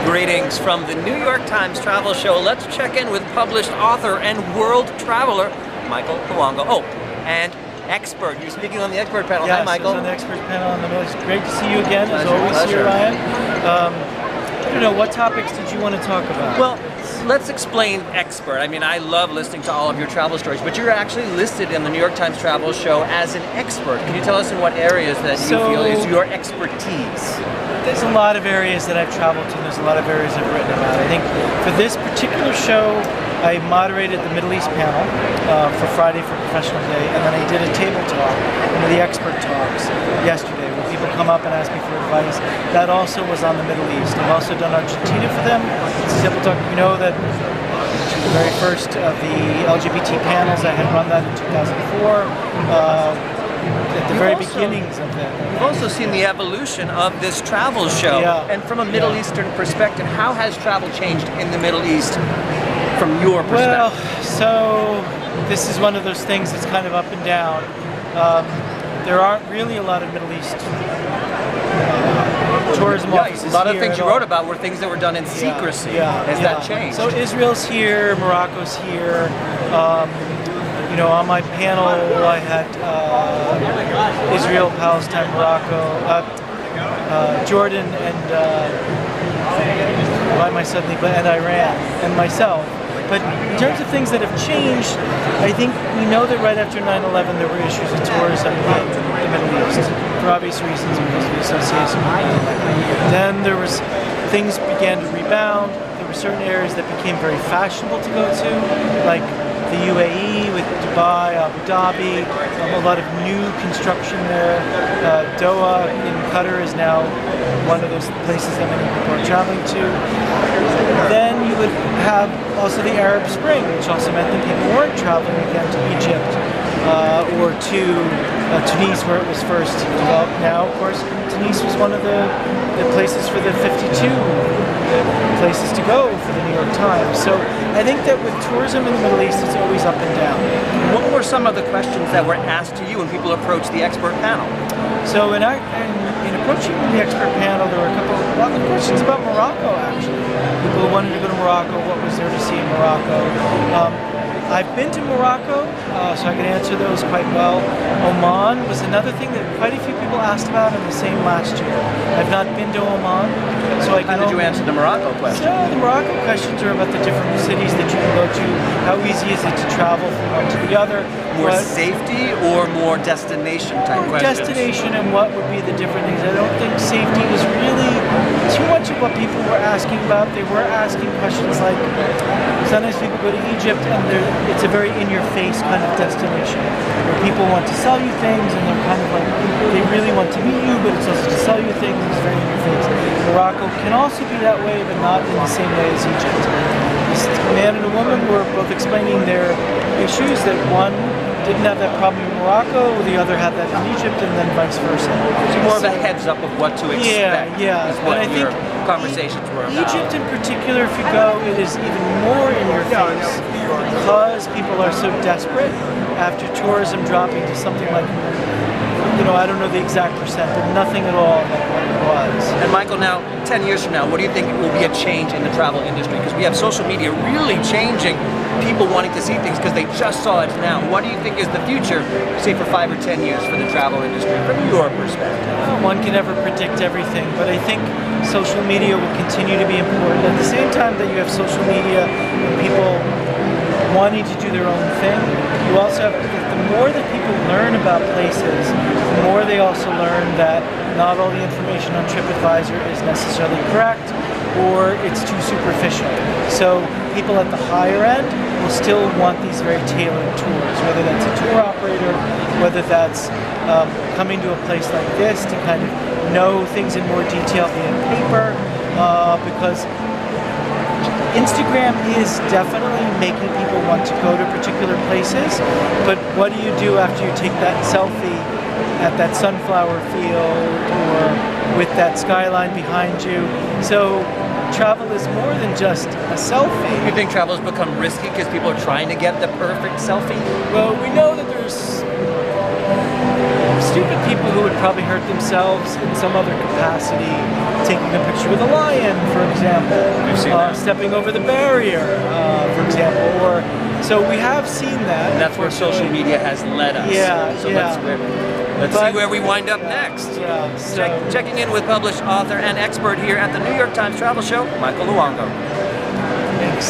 Greetings from the New York Times Travel Show. Let's check in with published author and world traveler, Michael Luongo. Oh, and expert. You're speaking on the expert panel. Yes, Hi, Michael. Yes, on the expert panel. And it's great to see you again, as always, pleasure. here, Ryan. I don't know, what topics did you want to talk about? Well, let's explain expert. I mean, I love listening to all of your travel stories, but you're actually listed in the New York Times Travel Show as an expert. Can you tell us in what areas that you feel is your expertise? There's a lot of areas that I've traveled to, and there's a lot of areas I've written about. I think for this particular show, I moderated the Middle East panel for Friday for Professional Day, and then I did a table talk, one of the expert talks yesterday, where people come up and ask me for advice. That also was on the Middle East. I've also done Argentina for them. It's a table talk. You know that the very first of the LGBT panels, I had run that in 2004. At the very beginnings of that. We've also seen the evolution of this travel show. Yeah. And from a Middle Eastern perspective, how has travel changed in the Middle East from your perspective? Well, so this is one of those things that's kind of up and down. There aren't really a lot of Middle East tourism offices. A lot of here things you at wrote all. about were things that were done in secrecy. Has that changed? So Israel's here, Morocco's here. You know, on my panel, I had Israel, Palestine, Morocco, Jordan, and why am I suddenly? And Iran, and myself. But in terms of things that have changed, I think we know that right after 9/11 there were issues of tourism in the Middle East for obvious reasons because of the association with 9/11. Then there was things began to rebound. There were certain areas that became very fashionable to go to, like the U.A.E. with Dubai, Abu Dhabi, a lot of new construction there. Doha in Qatar is now one of those places that many people are traveling to. Then you would have also the Arab Spring, which also meant that people weren't traveling again to Egypt or to Tunis, where it was first developed. Now, of course, Tunis was one of the places for the 52 places to go for the New York Times. So I think that with tourism in the Middle East, it's always up and down. What were some of the questions that were asked to you when people approached the expert panel? So in approaching the expert panel, there were a lot of questions about Morocco, actually. People who wanted to go to Morocco, what was there to see in Morocco. I've been to Morocco, so I can answer those quite well. Oman was another thing that quite a few people asked about in the same last year. I've not been to Oman, so I can. How did you answer the Morocco question? So the Morocco questions are about the different cities that you can go to. How easy is it to travel from one to the other? More safety or more destination type questions? Destination and what would be the different things. I don't think safety was really too much of what people were asking about. They were asking questions like, sometimes people go to Egypt and it's a very in-your-face kind of destination where people want to sell you things and they're kind of like, they really want to meet you, but it's also to sell you things. It's very in-your-face. Morocco can also be that way, but not in the same way as Egypt. This man and a woman were both explaining their issues, that one didn't have that problem in Morocco, the other had that in Egypt, and then vice versa. So more of a heads up of what to expect. Yeah. Is what I think conversations were about. Egypt in particular, if you go, it is even more in your face because people are so desperate after tourism dropping to something like, you know, I don't know the exact percent, but nothing at all like what it was. And Michael, now, 10 years from now, what do you think will be a change in the travel industry? Because we have social media really changing people wanting to see things because they just saw it now. What do you think is the future, say for 5 or 10 years for the travel industry, from your perspective? One can never predict everything, but I think social media will continue to be important. At the same time that you have social media and people wanting to do their own thing, you also have, the more that people learn about places, the more they also learn that not all the information on TripAdvisor is necessarily correct or it's too superficial. So people at the higher end will still want these very tailored tours, whether that's a tour operator, whether that's coming to a place like this to kind of know things in more detail via paper, because Instagram is definitely making people want to go to particular places, but what do you do after you take that selfie at that sunflower field or with that skyline behind you? So travel is more than just a selfie. You think travel has become risky because people are trying to get the perfect selfie? Well, we know that there's stupid people who would probably hurt themselves in some other capacity taking a picture with a lion, for example, We've seen that. stepping over the barrier, for example, or so we have seen that. And that's where social media has led us. Yeah, So yeah. let's see where we wind up next. Yeah, so, Checking in with published author and expert here at the New York Times Travel Show, Michael Luongo. thanks.